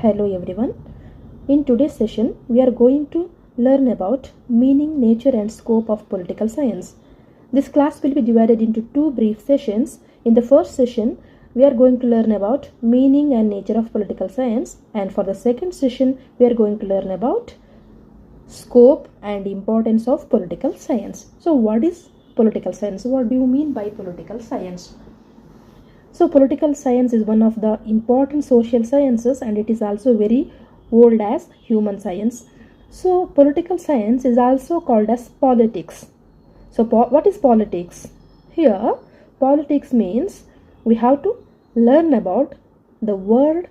Hello everyone. In today's session, we are going to learn about meaning, nature and scope of political science. This class will be divided into two brief sessions. In the first session, we are going to learn about meaning and nature of political science, and for the second session, we are going to learn about scope and importance of political science. So what is political science? What do you mean by political science? So political science is one of the important social sciences, and it is also very old as human science. So political science is also called as politics. So what is politics? Here politics means we have to learn about the word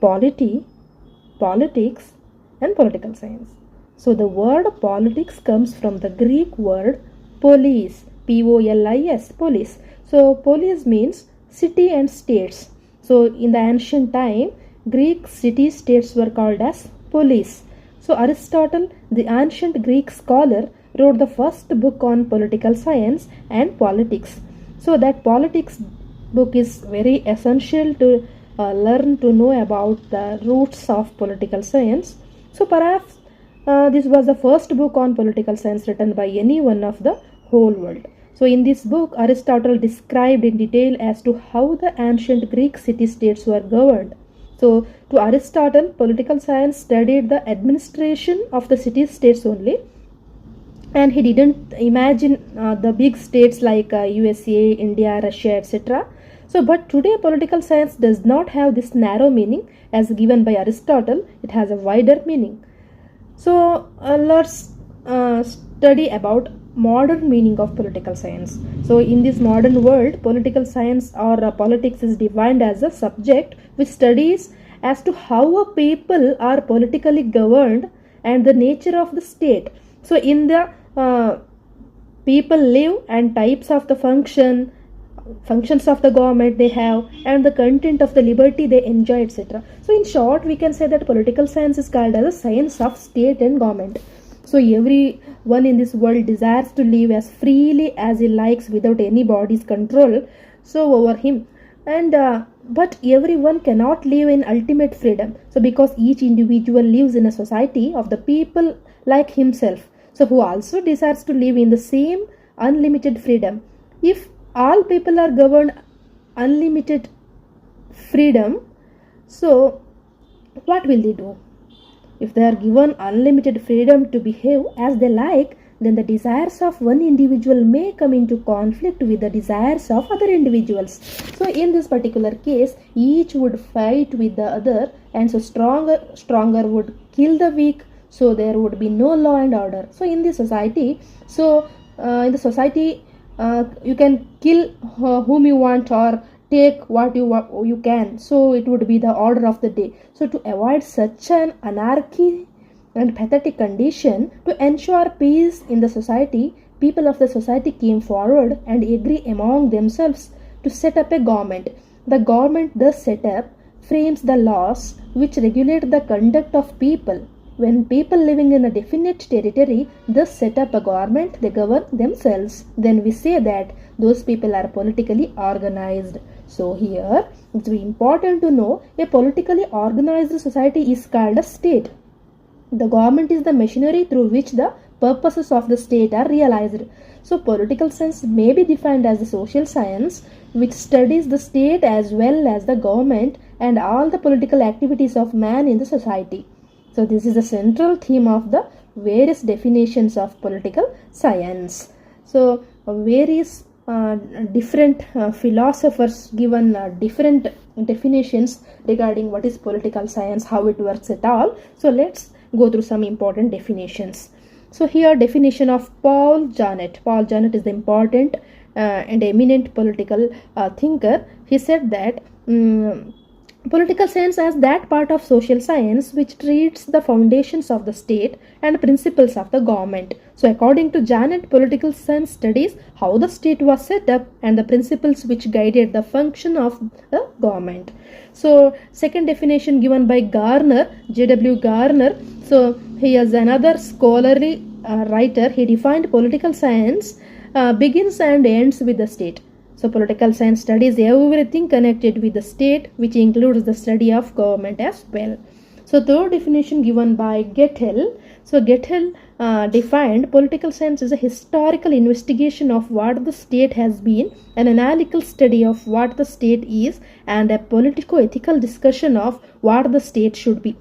polity, politics and political science. So the word politics comes from the Greek word polis, P-O-L-I-S, polis. So polis means city and states. So in the ancient time, Greek city-states were called as polis. So Aristotle, the ancient Greek scholar, wrote the first book on political science and politics. So that politics book is very essential to learn to know about the roots of political science. So perhaps this was the first book on political science written by anyone of the whole world. So in this book, Aristotle described in detail as to how the ancient Greek city-states were governed. So to Aristotle, political science studied the administration of the city-states only, and he didn't imagine the big states like USA, India, Russia, etc. So but today political science does not have this narrow meaning as given by Aristotle. It has a wider meaning. So let's study about modern meaning of political science. So in this modern world, political science or politics is defined as a subject which studies as to how a people are politically governed and the nature of the state. So in the people live and types of the functions of the government they have, and the content of the liberty they enjoy, etc. So in short, we can say that political science is called as a science of state and government. So everyone in this world desires to live as freely as he likes without anybody's control over him, and but everyone cannot live in ultimate freedom. So because each individual lives in a society of the people like himself, so who also desires to live in the same unlimited freedom. If all people are governed unlimited freedom, so what will they do? If they are given unlimited freedom to behave as they like, then the desires of one individual may come into conflict with the desires of other individuals. So in this particular case, each would fight with the other, and so stronger would kill the weak, so there would be no law and order. So in the society, you can kill whom you want or take what you can. So it would be the order of the day. So to avoid such an anarchy and pathetic condition, to ensure peace in the society, people of the society came forward and agree among themselves to set up a government. The government thus set up frames the laws which regulate the conduct of people. When people living in a definite territory thus set up a government, they govern themselves. Then we say that those people are politically organized. So here it's very important to know a politically organized society is called a state. The government is the machinery through which the purposes of the state are realized. So political science may be defined as a social science which studies the state as well as the government and all the political activities of man in the society. So this is the central theme of the various definitions of political science. So various different philosophers given different definitions regarding what is political science, how it works at all. So let's go through some important definitions. So here definition of Paul Janet. Paul Janet is the important and eminent political thinker. He said that political science as that part of social science which treats the foundations of the state and principles of the government. So according to Janet, political science studies how the state was set up and the principles which guided the function of the government. So second definition given by Garner, J.W. Garner. So he is another scholarly writer. He defined political science begins and ends with the state. So political science studies everything connected with the state, which includes the study of government as well. So third definition given by Gettel. So Gettel defined political science as a historical investigation of what the state has been, an analytical study of what the state is, and a politico-ethical discussion of what the state should be.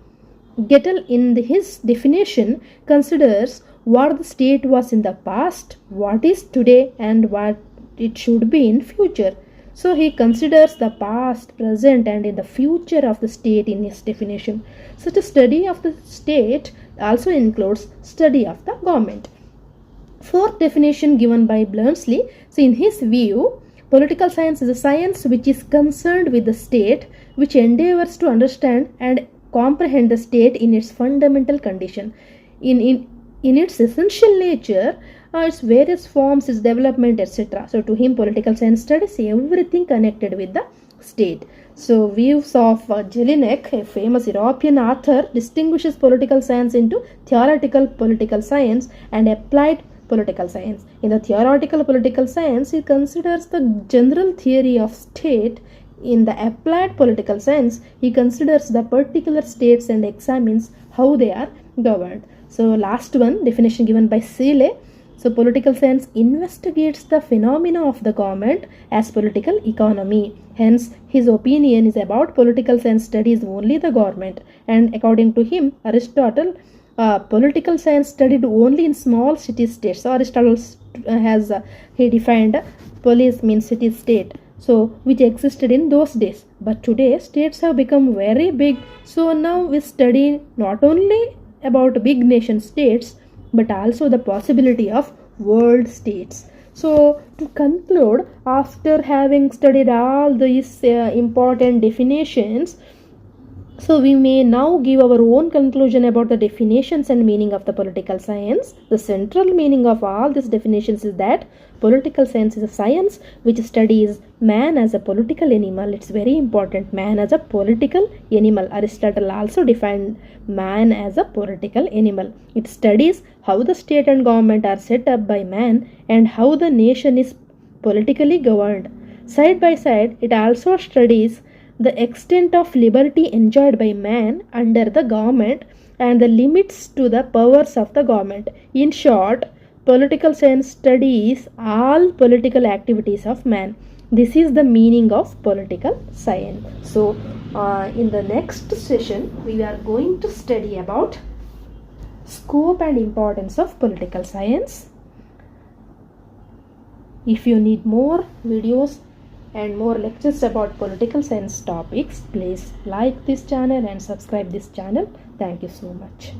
Gettel, in his definition, considers what the state was in the past, what is today, and what it should be in future. So he considers the past, present, and in the future of the state in his definition. Such a study of the state also includes study of the government. Fourth definition given by Berners-Lee. So in his view, political science is a science which is concerned with the state, which endeavors to understand and comprehend the state in its fundamental condition. In its essential nature, its various forms, its development, etc. So to him, political science studies everything connected with the state. So views of Jelinek, a famous European author, distinguishes political science into theoretical political science and applied political science. In the theoretical political science, he considers the general theory of state. In the applied political science, he considers the particular states and examines how they are governed. So last one, definition given by Seeley. So political science investigates the phenomena of the government as political economy. Hence, his opinion is about political science studies only the government. And according to him, Aristotle, political science studied only in small city-states. So Aristotle has he defined polis means city-state, so which existed in those days. But today, states have become very big. So now we study not only about big nation states, but also the possibility of world states. So to conclude, after having studied all these important definitions, so we may now give our own conclusion about the definitions and meaning of the political science. The central meaning of all these definitions is that political science is a science which studies man as a political animal. It's very important, man as a political animal. Aristotle also defined man as a political animal. It studies how the state and government are set up by man and how the nation is politically governed. Side by side, it also studies the extent of liberty enjoyed by man under the government and the limits to the powers of the government. In short, political science studies all political activities of man. This is the meaning of political science. So, in the next session, we are going to study about scope and importance of political science. If you need more videos and more lectures about political science topics, please like this channel and subscribe this channel. Thank you so much.